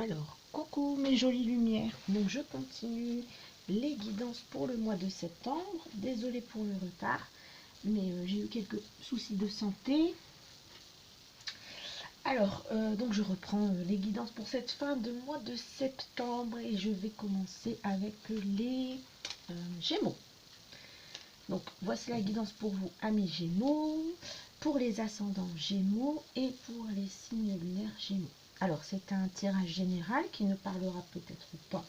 Alors, coucou mes jolies lumières. Donc je continue les guidances pour le mois de septembre. Désolée pour le retard, mais j'ai eu quelques soucis de santé. Alors, donc je reprends les guidances pour cette fin de mois de septembre et je vais commencer avec les Gémeaux. Donc voici la guidance pour vous, amis Gémeaux, pour les ascendants Gémeaux et pour les signes lunaires Gémeaux. Alors c'est un tirage général qui ne parlera peut-être pas,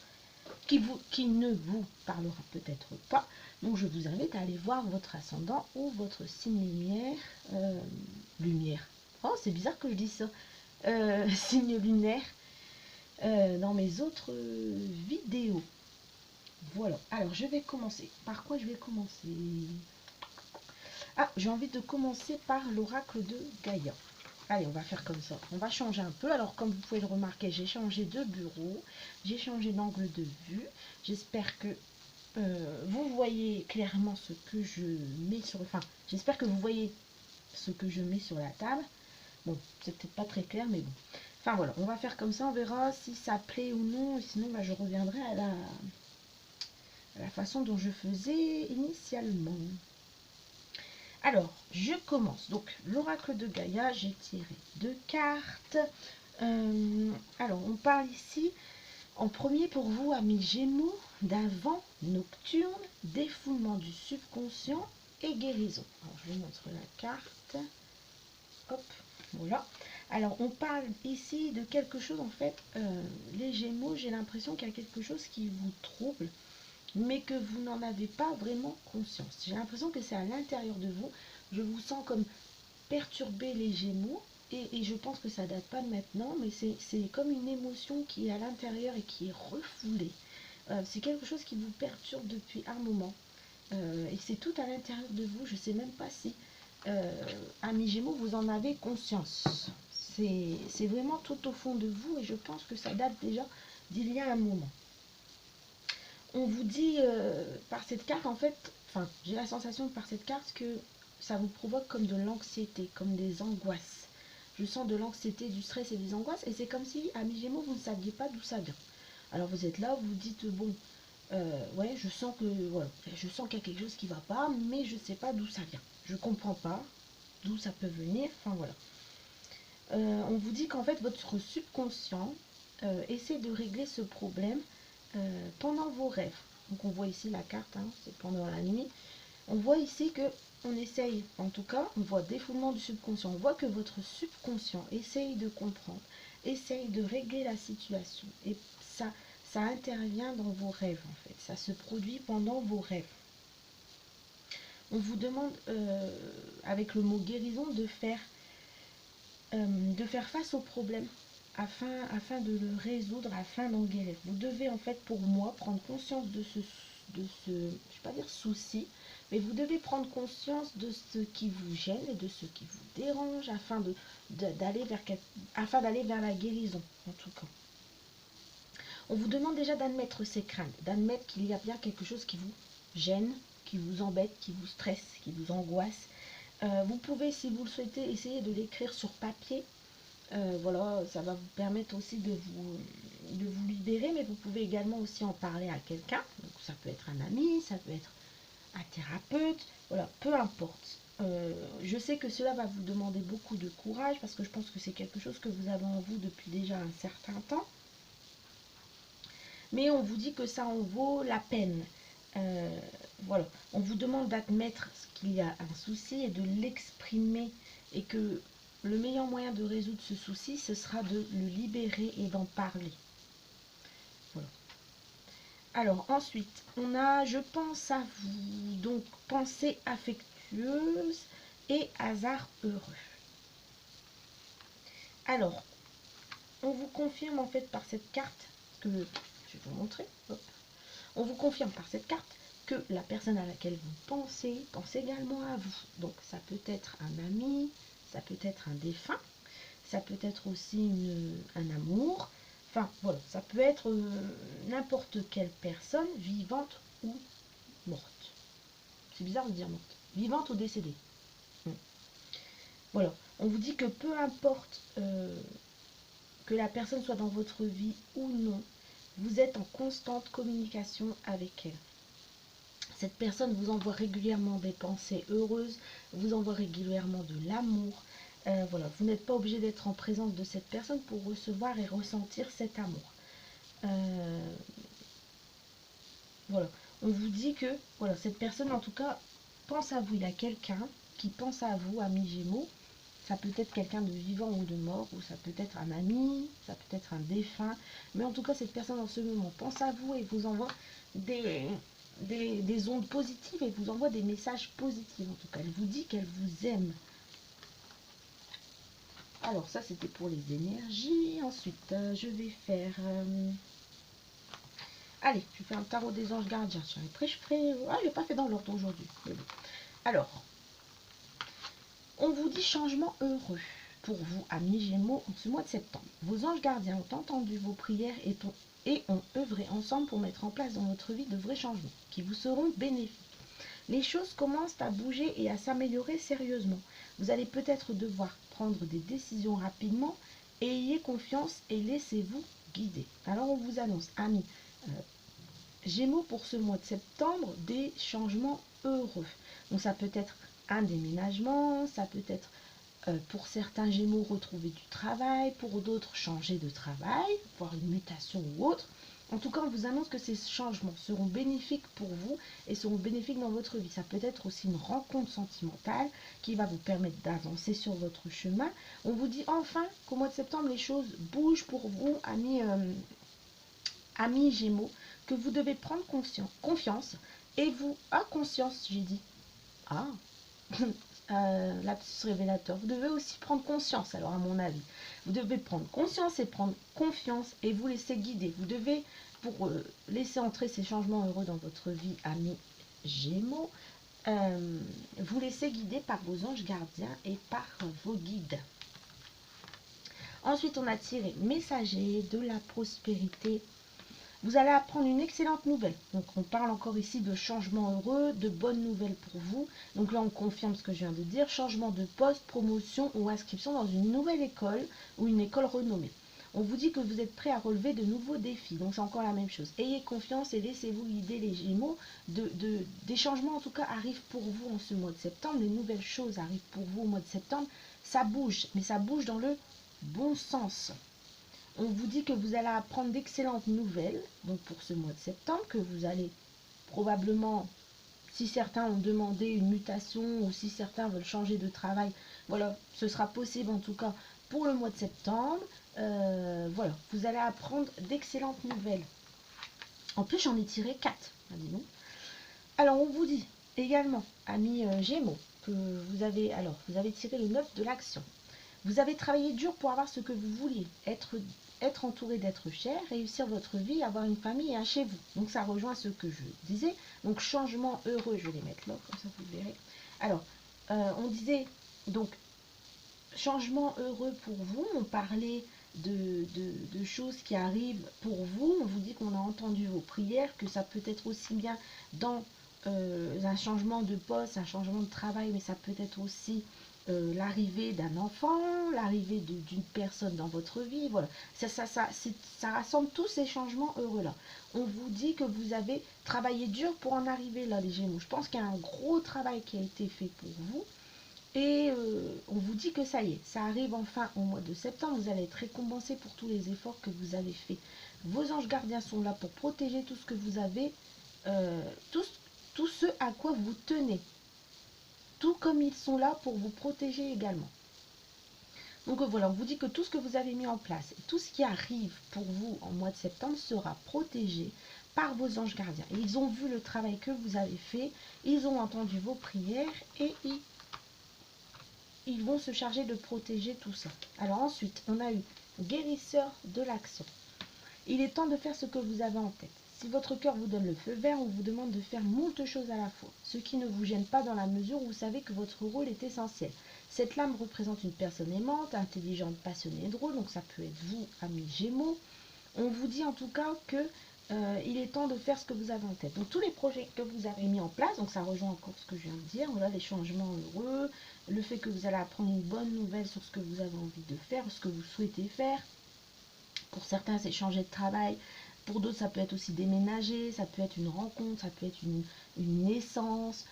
qui ne vous parlera peut-être pas. Donc je vous invite à aller voir votre ascendant ou votre signe lumière. Lumière. Oh, c'est bizarre que je dise ça. Signe lunaire dans mes autres vidéos. Voilà. Alors je vais commencer. Par quoi je vais commencer? Ah, j'ai envie de commencer par l'oracle de Gaïa. Allez, on va faire comme ça. On va changer un peu. Alors, comme vous pouvez le remarquer, j'ai changé de bureau. J'ai changé d'angle de vue. J'espère que vous voyez clairement ce que je mets sur... Enfin, j'espère que vous voyez ce que je mets sur la table. Bon, c'est peut-être pas très clair, mais bon. Enfin, voilà. On va faire comme ça. On verra si ça plaît ou non. Sinon, bah, je reviendrai à la façon dont je faisais initialement. Alors, je commence. Donc, l'oracle de Gaïa, j'ai tiré 2 cartes. Alors, on parle ici, en premier pour vous, amis Gémeaux, d'un vent nocturne, défoulement du subconscient et guérison. Alors, je vais montrer la carte. Hop, voilà. Alors, on parle ici de quelque chose, en fait, les Gémeaux, j'ai l'impression qu'il y a quelque chose qui vous trouble, mais que vous n'en avez pas vraiment conscience. J'ai l'impression que c'est à l'intérieur de vous. Je vous sens comme perturber les Gémeaux, et je pense que ça date pas de maintenant, mais c'est comme une émotion qui est à l'intérieur et qui est refoulée. C'est quelque chose qui vous perturbe depuis un moment, et c'est tout à l'intérieur de vous. Je sais même pas si, amis Gémeaux, vous en avez conscience. C'est vraiment tout au fond de vous, et je pense que ça date déjà d'il y a un moment. On vous dit par cette carte, en fait, enfin, j'ai la sensation par cette carte que ça vous provoque comme de l'anxiété, comme des angoisses. Je sens de l'anxiété, du stress et des angoisses, et c'est comme si, amis Gémeaux, vous ne saviez pas d'où ça vient. Alors vous êtes là, vous vous dites, bon, ouais, je sens que, voilà, je sens qu'il y a quelque chose qui ne va pas, mais je ne sais pas d'où ça vient. Je ne comprends pas d'où ça peut venir, enfin voilà. On vous dit qu'en fait, votre subconscient essaie de régler ce problème pendant vos rêves. Donc on voit ici la carte, hein, c'est pendant la nuit. On voit ici que on essaye, en tout cas, on voit défoulement du subconscient. On voit que votre subconscient essaye de comprendre, essaye de régler la situation. Et ça intervient dans vos rêves, en fait. Ça se produit pendant vos rêves. On vous demande, avec le mot guérison, de faire face au problème afin de le résoudre, afin d'en guérir. Vous devez en fait, pour moi, prendre conscience de je ne vais pas dire souci, mais vous devez prendre conscience de ce qui vous gêne et de ce qui vous dérange afin d'aller vers la guérison, en tout cas. On vous demande déjà d'admettre ces craintes, d'admettre qu'il y a bien quelque chose qui vous gêne, qui vous embête, qui vous stresse, qui vous angoisse. Vous pouvez, si vous le souhaitez, essayer de l'écrire sur papier. Voilà, ça va vous permettre aussi de vous libérer, mais vous pouvez également aussi en parler à quelqu'un. Donc ça peut être un ami, ça peut être un thérapeute, voilà, peu importe. Je sais que cela va vous demander beaucoup de courage parce que je pense que c'est quelque chose que vous avez en vous depuis déjà un certain temps. Mais on vous dit que ça en vaut la peine. Voilà, on vous demande d'admettre qu'il y a un souci et de l'exprimer, et que le meilleur moyen de résoudre ce souci, ce sera de le libérer et d'en parler. Voilà. Alors ensuite, on a je pense à vous, donc pensée affectueuse et hasard heureux. Alors, on vous confirme en fait par cette carte, que je vais vous montrer, hop. On vous confirme par cette carte que la personne à laquelle vous pensez pense également à vous. Donc ça peut être un ami, ça peut être un défunt, ça peut être aussi un amour. Enfin voilà, ça peut être n'importe quelle personne, vivante ou morte. C'est bizarre de dire morte. Vivante ou décédée. Voilà, on vous dit que peu importe que la personne soit dans votre vie ou non, vous êtes en constante communication avec elle. Cette personne vous envoie régulièrement des pensées heureuses, vous envoie régulièrement de l'amour. Voilà, vous n'êtes pas obligé d'être en présence de cette personne pour recevoir et ressentir cet amour. Voilà, on vous dit que voilà, cette personne en tout cas pense à vous. Il y a quelqu'un qui pense à vous, ami Gémeaux. Ça peut être quelqu'un de vivant ou de mort, ou ça peut être un ami, ça peut être un défunt. Mais en tout cas, cette personne en ce moment pense à vous et vous envoie des ondes positives et vous envoie des messages positifs. En tout cas, elle vous dit qu'elle vous aime. Alors ça, c'était pour les énergies. Ensuite, je vais faire... Allez, je fais un tarot des anges gardiens. Après, je ferai... Ah, je n'ai pas fait dans l'ordre aujourd'hui. Bon. Alors, on vous dit changement heureux pour vous, amis Gémeaux, en ce mois de septembre. Vos anges gardiens ont entendu vos prières et ont œuvré ensemble pour mettre en place dans votre vie de vrais changements qui vous seront bénéfiques. Les choses commencent à bouger et à s'améliorer sérieusement. Vous allez peut-être devoir prendre des décisions rapidement. Ayez confiance et laissez-vous guider. Alors on vous annonce, amis Gémeaux, pour ce mois de septembre, des changements heureux. Donc ça peut être un déménagement, ça peut être pour certains Gémeaux retrouver du travail, pour d'autres changer de travail, voire une mutation ou autre. En tout cas, on vous annonce que ces changements seront bénéfiques pour vous et seront bénéfiques dans votre vie. Ça peut être aussi une rencontre sentimentale qui va vous permettre d'avancer sur votre chemin. On vous dit enfin qu'au mois de septembre, les choses bougent pour vous, amis Gémeaux, que vous devez prendre confiance et vous... Ah, conscience, j'ai dit. Ah lapsus révélateur. Vous devez aussi prendre conscience, alors à mon avis. Vous devez prendre conscience et prendre confiance et vous laisser guider. Vous devez, pour laisser entrer ces changements heureux dans votre vie, amis Gémeaux, vous laisser guider par vos anges gardiens et par vos guides. Ensuite, on a tiré messager de la prospérité. Vous allez apprendre une excellente nouvelle. Donc, on parle encore ici de changement heureux, de bonnes nouvelles pour vous. Donc là, on confirme ce que je viens de dire. Changement de poste, promotion ou inscription dans une nouvelle école ou une école renommée. On vous dit que vous êtes prêt à relever de nouveaux défis. Donc, c'est encore la même chose. Ayez confiance et laissez-vous guider, les Gémeaux. Des changements, en tout cas, arrivent pour vous en ce mois de septembre. Les nouvelles choses arrivent pour vous au mois de septembre. Ça bouge, mais ça bouge dans le bon sens. On vous dit que vous allez apprendre d'excellentes nouvelles, donc pour ce mois de septembre, que vous allez probablement, si certains ont demandé une mutation ou si certains veulent changer de travail, voilà, ce sera possible en tout cas pour le mois de septembre. Voilà, vous allez apprendre d'excellentes nouvelles. En plus, j'en ai tiré 4. Dis donc. Alors, on vous dit également, amis Gémeaux, que vous avez tiré le 9 de l'action. Vous avez travaillé dur pour avoir ce que vous vouliez, être entouré d'êtres chers, réussir votre vie, avoir une famille et un chez vous. Donc ça rejoint ce que je disais. Donc changement heureux, je vais les mettre là, comme ça vous le verrez. Alors, on disait donc changement heureux pour vous, on parlait de choses qui arrivent pour vous, on vous dit qu'on a entendu vos prières, que ça peut être aussi bien dans un changement de poste, un changement de travail, mais ça peut être aussi l'arrivée d'un enfant, l'arrivée d'une personne dans votre vie, voilà. Ça rassemble tous ces changements heureux-là. On vous dit que vous avez travaillé dur pour en arriver là, les Gémeaux. Je pense qu'il y a un gros travail qui a été fait pour vous. Et on vous dit que ça y est, ça arrive enfin au mois de septembre. Vous allez être récompensé pour tous les efforts que vous avez faits. Vos anges gardiens sont là pour protéger tout ce que vous avez, tout ce à quoi vous tenez. Tout comme ils sont là pour vous protéger également. Donc voilà, on vous dit que tout ce que vous avez mis en place, tout ce qui arrive pour vous en mois de septembre sera protégé par vos anges gardiens. Et ils ont vu le travail que vous avez fait, ils ont entendu vos prières et ils vont se charger de protéger tout ça. Alors ensuite, on a eu guérisseur de l'action. Il est temps de faire ce que vous avez en tête. Si votre cœur vous donne le feu vert, on vous demande de faire moult choses à la fois, ce qui ne vous gêne pas dans la mesure où vous savez que votre rôle est essentiel. Cette lame représente une personne aimante, intelligente, passionnée et drôle, donc ça peut être vous, amis Gémeaux. On vous dit en tout cas que il est temps de faire ce que vous avez en tête. Donc tous les projets que vous avez mis en place, donc ça rejoint encore ce que je viens de dire, voilà, les changements heureux, le fait que vous allez apprendre une bonne nouvelle sur ce que vous avez envie de faire, ce que vous souhaitez faire. Pour certains, c'est changer de travail. Pour d'autres, ça peut être aussi déménager, ça peut être une rencontre, ça peut être une naissance.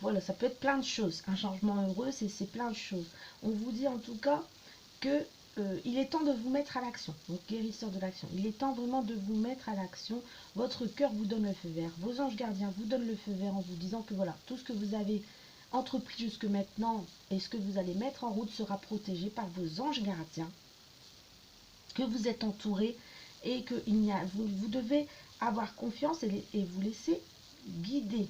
Voilà, ça peut être plein de choses. Un changement heureux, c'est plein de choses. On vous dit en tout cas que il est temps de vous mettre à l'action. Donc, guérisseur de l'action. Il est temps vraiment de vous mettre à l'action. Votre cœur vous donne le feu vert. Vos anges gardiens vous donnent le feu vert en vous disant que voilà, tout ce que vous avez entrepris jusque maintenant et ce que vous allez mettre en route sera protégé par vos anges gardiens. Que vous êtes entouré et que vous devez avoir confiance et vous laisser guider.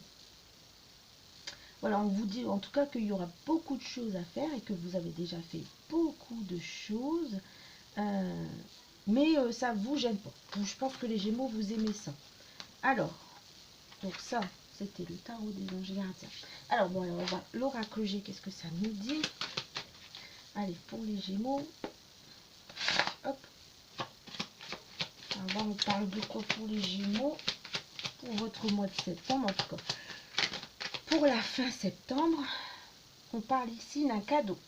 Voilà, on vous dit en tout cas qu'il y aura beaucoup de choses à faire et que vous avez déjà fait beaucoup de choses. Mais ça ne vous gêne pas. Je pense que les Gémeaux, vous aimez ça. Alors, donc ça, c'était le tarot des anges gardiens. Alors, bon, alors on va l'oracle G, qu'est-ce que ça nous dit? Allez, pour les Gémeaux. Hop. Alors, on parle de quoi pour les Gémeaux? Pour votre mois de septembre, en tout cas. Pour la fin septembre, on parle ici d'un cadeau.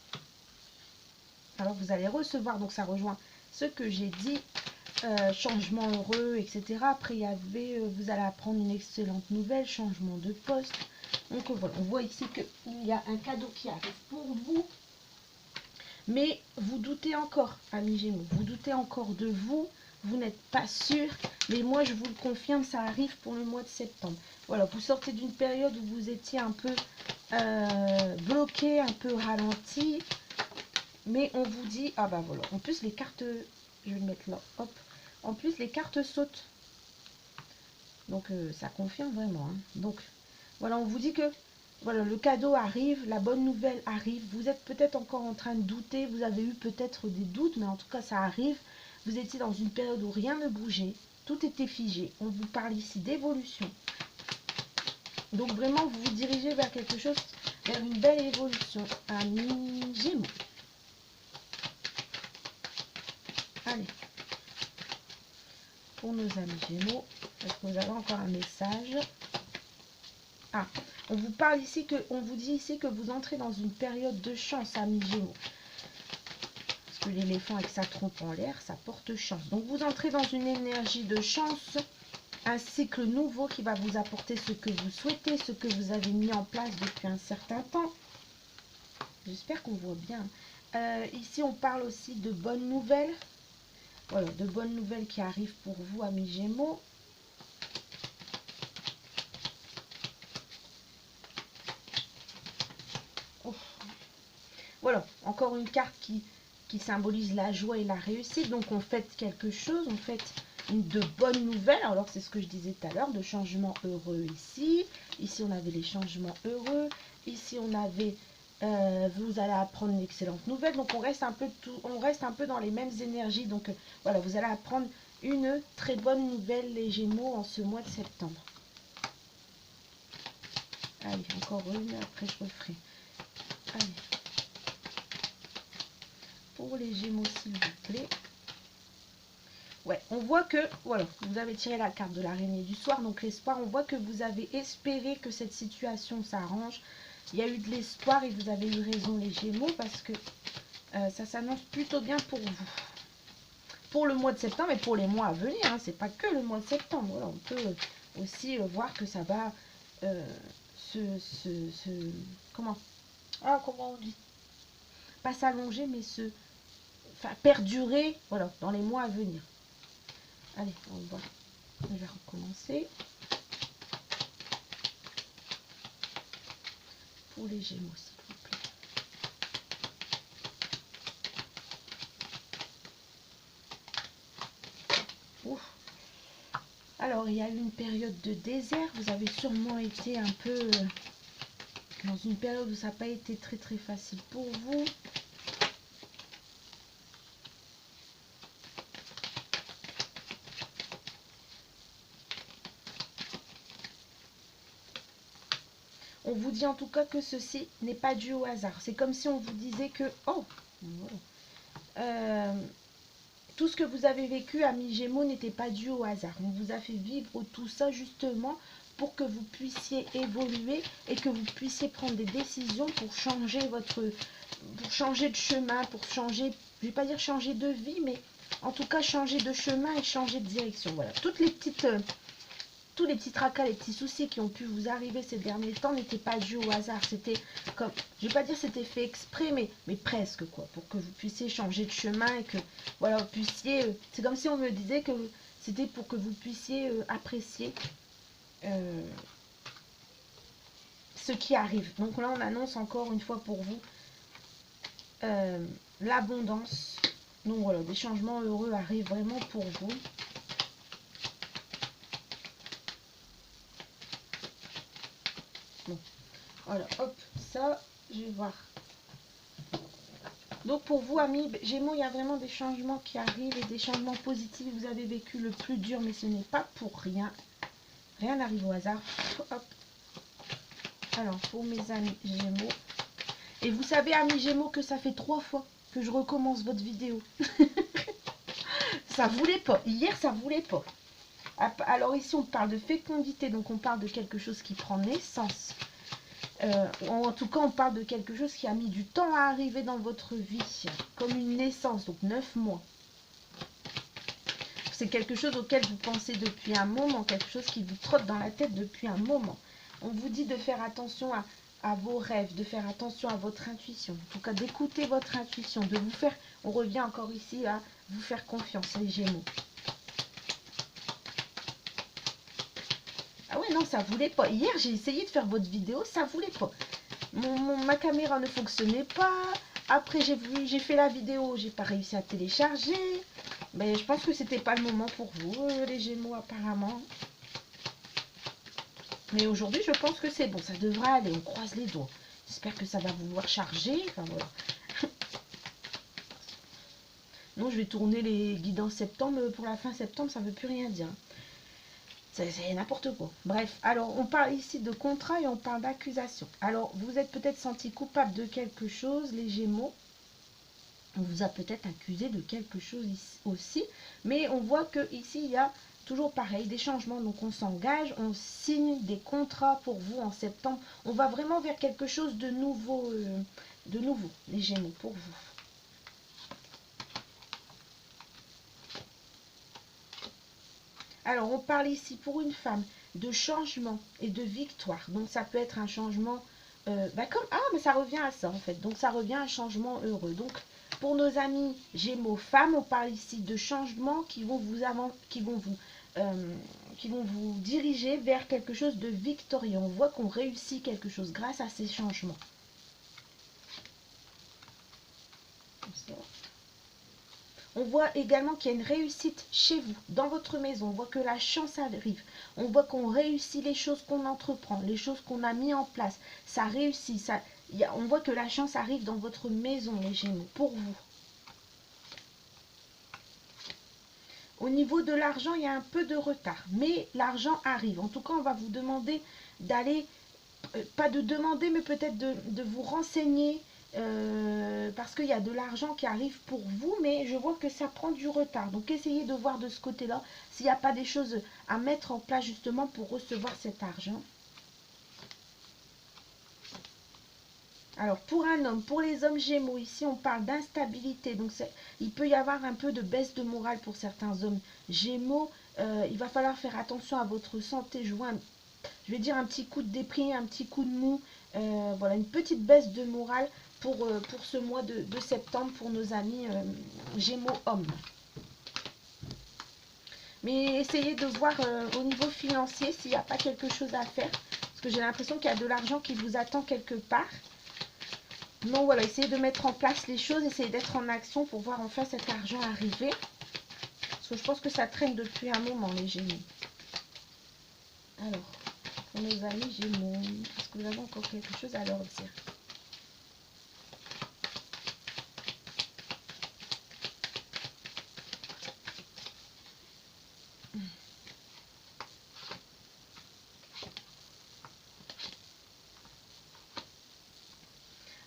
Alors vous allez recevoir, donc ça rejoint ce que j'ai dit, changement heureux, etc. Après il y avait, vous allez apprendre une excellente nouvelle, changement de poste. Donc voilà, on voit ici qu'il y a un cadeau qui arrive pour vous. Mais vous doutez encore, amis Gémeaux, vous doutez encore de vous, vous n'êtes pas sûr. Mais moi je vous le confirme, ça arrive pour le mois de septembre. Voilà, vous sortez d'une période où vous étiez un peu bloqué, un peu ralenti. Mais on vous dit, ah bah voilà, en plus les cartes, je vais le mettre là, hop. En plus les cartes sautent. Donc ça confirme vraiment. Hein. Donc voilà, on vous dit que voilà, le cadeau arrive, la bonne nouvelle arrive. Vous êtes peut-être encore en train de douter, vous avez eu peut-être des doutes, mais en tout cas ça arrive. Vous étiez dans une période où rien ne bougeait, tout était figé. On vous parle ici d'évolution. Donc vraiment, vous vous dirigez vers quelque chose, vers une belle évolution. Amis Gémeaux. Allez. Pour nos amis Gémeaux, est-ce que vous avez encore un message? Ah, on vous parle ici on vous dit ici que vous entrez dans une période de chance, amis Gémeaux. Parce que l'éléphant avec sa trompe en l'air, ça porte chance. Donc vous entrez dans une énergie de chance, un cycle nouveau qui va vous apporter ce que vous souhaitez, ce que vous avez mis en place depuis un certain temps. J'espère qu'on voit bien. Ici, on parle aussi de bonnes nouvelles. Voilà, de bonnes nouvelles qui arrivent pour vous, amis Gémeaux. Voilà, encore une carte qui symbolise la joie et la réussite. Donc on fête quelque chose, on fête de bonnes nouvelles. Alors c'est ce que je disais tout à l'heure, de changements heureux ici. Ici on avait les changements heureux. Ici on avait, vous allez apprendre une excellente nouvelle. Donc on reste un peu dans les mêmes énergies. Donc voilà, vous allez apprendre une très bonne nouvelle, les Gémeaux, en ce mois de septembre. Allez, encore une, après je referai. Allez. Pour les Gémeaux, s'il vous plaît. Ouais, on voit que, voilà, vous avez tiré la carte de l'araignée du soir, donc l'espoir, on voit que vous avez espéré que cette situation s'arrange. Il y a eu de l'espoir et vous avez eu raison, les Gémeaux, parce que ça s'annonce plutôt bien pour vous. Pour le mois de septembre et pour les mois à venir, hein, c'est pas que le mois de septembre. Voilà, on peut aussi voir que ça va comment on dit? Pas s'allonger, mais perdurer, voilà, dans les mois à venir. Allez, on va recommencer. Pour les Gémeaux, s'il vous plaît. Ouf. Alors, il y a eu une période de désert. Vous avez sûrement été un peu dans une période où ça n'a pas été très très facile pour vous. On vous dit en tout cas que ceci n'est pas dû au hasard. C'est comme si on vous disait que, oh, tout ce que vous avez vécu, amis Gémeaux, n'était pas dû au hasard. On vous a fait vivre tout ça justement pour que vous puissiez évoluer et que vous puissiez prendre des décisions pour changer pour changer de chemin, pour changer, je ne vais pas dire changer de vie, mais en tout cas changer de chemin et changer de direction. Voilà, toutes les petites... tous les petits tracas, les petits soucis qui ont pu vous arriver ces derniers temps n'étaient pas dus au hasard. C'était comme, je vais pas dire c'était fait exprès, mais presque quoi, pour que vous puissiez changer de chemin et que voilà, vous puissiez. C'est comme si on me disait que c'était pour que vous puissiez apprécier ce qui arrive. Donc là, on annonce encore une fois pour vous l'abondance. Donc voilà, des changements heureux arrivent vraiment pour vous. Bon, voilà, hop, ça, je vais voir. Donc pour vous, amis Gémeaux, il y a vraiment des changements qui arrivent et des changements positifs. Vous avez vécu le plus dur, mais ce n'est pas pour rien. Rien n'arrive au hasard. Hop. Alors, pour mes amis Gémeaux. Et vous savez, amis Gémeaux, que ça fait 3 fois que je recommence votre vidéo. Ça voulait pas. Hier, ça voulait pas. Alors ici, on parle de fécondité. Donc, on parle de quelque chose qui prend naissance. En tout cas, on parle de quelque chose qui a mis du temps à arriver dans votre vie. Comme une naissance, donc 9 mois. C'est quelque chose auquel vous pensez depuis un moment. Quelque chose qui vous trotte dans la tête depuis un moment. On vous dit de faire attention à vos rêves, de faire attention à votre intuition. En tout cas, d'écouter votre intuition, de vous faire... On revient encore ici à vous faire confiance, les Gémeaux. Ah ouais, non, ça voulait pas. Hier, j'ai essayé de faire votre vidéo, ça voulait pas. Ma caméra ne fonctionnait pas. Après, j'ai fait la vidéo, j'ai pas réussi à télécharger. Mais je pense que c'était pas le moment pour vous, les Gémeaux, apparemment. Mais aujourd'hui, je pense que c'est bon, ça devrait aller. On croise les doigts. J'espère que ça va vouloir charger. Enfin, voilà. Non, je vais tourner les guidances septembre. Pour la fin septembre, ça ne veut plus rien dire. C'est n'importe quoi. Bref, alors on parle ici de contrat et on parle d'accusation. Alors, vous êtes peut-être senti coupable de quelque chose, les Gémeaux. On vous a peut-être accusé de quelque chose aussi. Mais on voit que ici, il y a toujours pareil, des changements. Donc, on s'engage, on signe des contrats pour vous en septembre. On va vraiment vers quelque chose de nouveau, les Gémeaux, pour vous. Alors, on parle ici pour une femme de changement et de victoire. Donc, ça peut être un changement... mais ça revient à ça, en fait. Donc, ça revient à un changement heureux. Donc, pour nos amis Gémeaux femmes, on parle ici de changements qui vont vous diriger vers quelque chose de victorieux. On voit qu'on réussit quelque chose grâce à ces changements. Comme ça. On voit également qu'il y a une réussite chez vous, dans votre maison. On voit que la chance arrive. On voit qu'on réussit les choses qu'on entreprend, les choses qu'on a mis en place. Ça réussit. On voit que la chance arrive dans votre maison, les Gémeaux, pour vous. Au niveau de l'argent, il y a un peu de retard. Mais l'argent arrive. En tout cas, on va vous demander d'aller, pas de demander, mais peut-être de vous renseigner. Parce qu'il y a de l'argent qui arrive pour vous, mais je vois que ça prend du retard. Donc essayez de voir de ce côté-là s'il n'y a pas des choses à mettre en place justement pour recevoir cet argent. Alors pour un homme, pour les hommes Gémeaux, ici on parle d'instabilité. Donc il peut y avoir un peu de baisse de morale pour certains hommes Gémeaux. Il va falloir faire attention à votre santé. Je vais dire un petit coup de déprime, un petit coup de mou. Voilà, une petite baisse de morale pour ce mois de septembre pour nos amis Gémeaux hommes. Mais essayez de voir au niveau financier s'il n'y a pas quelque chose à faire. Parce que j'ai l'impression qu'il y a de l'argent qui vous attend quelque part. Donc voilà, essayez de mettre en place les choses, essayez d'être en action pour voir enfin cet argent arriver. Parce que je pense que ça traîne depuis un moment, les Gémeaux. Alors, pour nos amis Gémeaux, est-ce que vous avez encore quelque chose à leur dire ?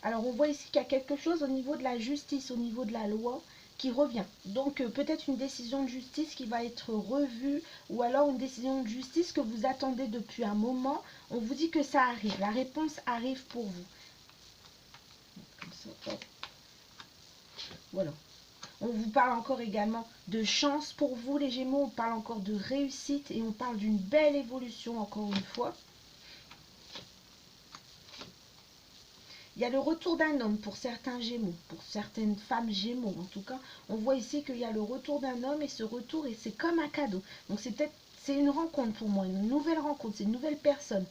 Alors, on voit ici qu'il y a quelque chose au niveau de la justice, au niveau de la loi, qui revient. Donc, peut-être une décision de justice qui va être revue, ou alors une décision de justice que vous attendez depuis un moment. On vous dit que ça arrive, la réponse arrive pour vous. Comme ça, hop. Voilà. On vous parle encore également de chance pour vous les Gémeaux, on parle encore de réussite et on parle d'une belle évolution encore une fois. Il y a le retour d'un homme pour certains Gémeaux, pour certaines femmes Gémeaux en tout cas. On voit ici qu'il y a le retour d'un homme et ce retour, et c'est comme un cadeau. Donc c'est une rencontre pour moi, une nouvelle rencontre, c'est une nouvelle personne.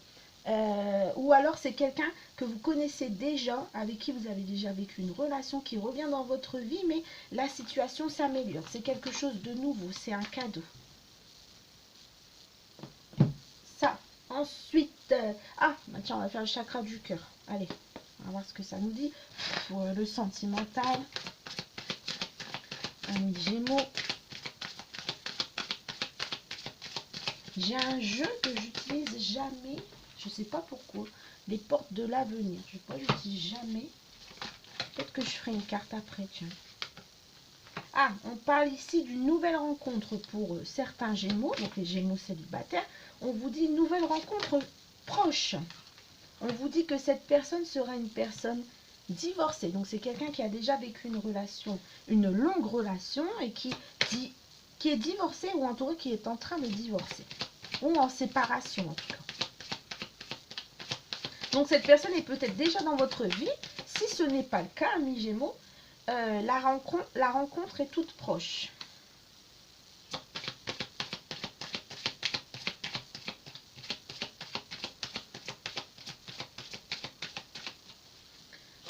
Ou alors c'est quelqu'un que vous connaissez déjà, avec qui vous avez déjà vécu une relation qui revient dans votre vie, mais la situation s'améliore. C'est quelque chose de nouveau, c'est un cadeau. Ça, ensuite, bah tiens, on va faire le chakra du cœur. Allez, on va voir ce que ça nous dit. Pour le sentimental, ami Gémeaux. J'ai un jeu que j'utilise jamais, je sais pas pourquoi, les portes de l'avenir. Je sais pas, j'utilise jamais. Peut-être que je ferai une carte après, tiens. Ah, on parle ici d'une nouvelle rencontre pour certains Gémeaux, donc les Gémeaux célibataires. On vous dit une nouvelle rencontre proche. On vous dit que cette personne sera une personne divorcée. Donc c'est quelqu'un qui a déjà vécu une relation, une longue relation et qui est divorcé ou en tout cas qui est en train de divorcer. Ou en séparation en tout cas. Donc cette personne est peut-être déjà dans votre vie. Si ce n'est pas le cas, amis Gémeaux, la rencontre est toute proche.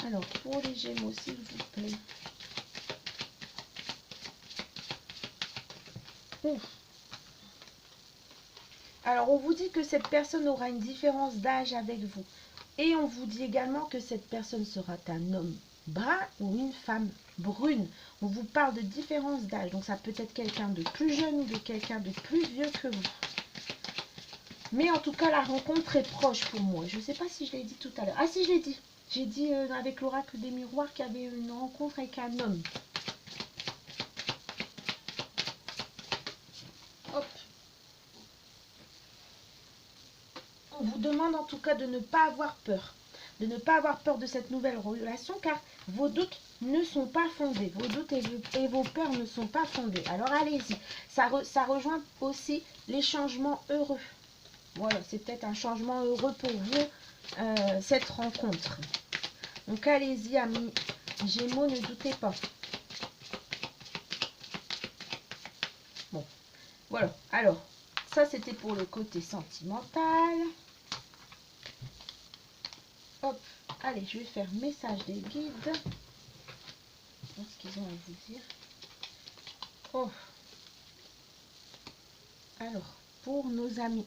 Alors, pour les Gémeaux, s'il vous plaît. Ouf. Alors, on vous dit que cette personne aura une différence d'âge avec vous. Et on vous dit également que cette personne sera un homme brun ou une femme brune. On vous parle de différence d'âge. Donc, ça peut être quelqu'un de plus jeune ou de quelqu'un de plus vieux que vous. Mais en tout cas, la rencontre est proche pour moi. Je ne sais pas si je l'ai dit tout à l'heure. Ah si, je l'ai dit. J'ai dit avec l'oracle des miroirs qu'il y avait une rencontre avec un homme. Hop. On vous demande en tout cas de ne pas avoir peur. De ne pas avoir peur de cette nouvelle relation car vos doutes ne sont pas fondés. Vos doutes et vos peurs ne sont pas fondés. Alors allez-y. Ça rejoint aussi les changements heureux. Voilà, c'est peut-être un changement heureux pour vous, cette rencontre. Donc allez-y, amis Gémeaux, ne doutez pas. Bon, voilà. Alors, ça c'était pour le côté sentimental. Hop, allez, je vais faire message des guides. Voir ce qu'ils ont à vous dire. Oh. Alors, pour nos amis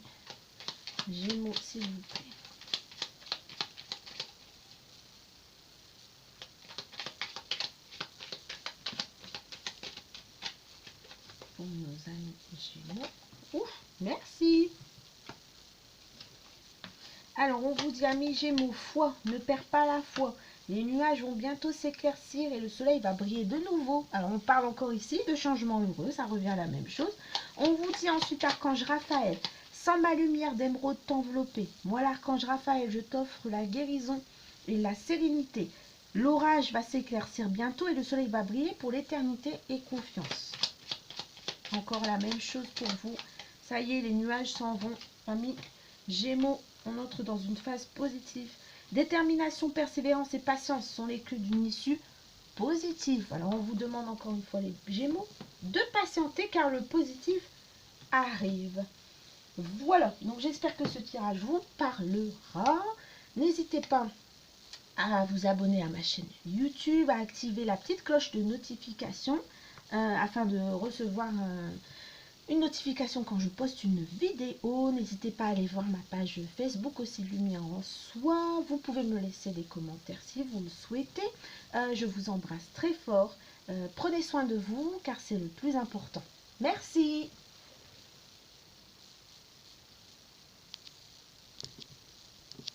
Gémeaux, s'il vous plaît. Pour nos amis Gémeaux. Ouf, merci. Alors, on vous dit, amis Gémeaux, foi, ne perds pas la foi. Les nuages vont bientôt s'éclaircir et le soleil va briller de nouveau. Alors, on parle encore ici de changement heureux, ça revient à la même chose. On vous dit ensuite, archange Raphaël, sans ma lumière d'émeraude t'envelopper. Moi, l'archange Raphaël, je t'offre la guérison et la sérénité. L'orage va s'éclaircir bientôt et le soleil va briller pour l'éternité et confiance. Encore la même chose pour vous. Ça y est, les nuages s'en vont, amis Gémeaux. On entre dans une phase positive. Détermination, persévérance et patience sont les clés d'une issue positive. Alors, on vous demande encore une fois, les Gémeaux, de patienter car le positif arrive. Voilà, donc j'espère que ce tirage vous parlera. N'hésitez pas à vous abonner à ma chaîne YouTube, à activer la petite cloche de notification afin de recevoir une notification quand je poste une vidéo. N'hésitez pas à aller voir ma page Facebook aussi, Lumière en Soi. Vous pouvez me laisser des commentaires si vous le souhaitez. Je vous embrasse très fort. Prenez soin de vous car c'est le plus important. Merci.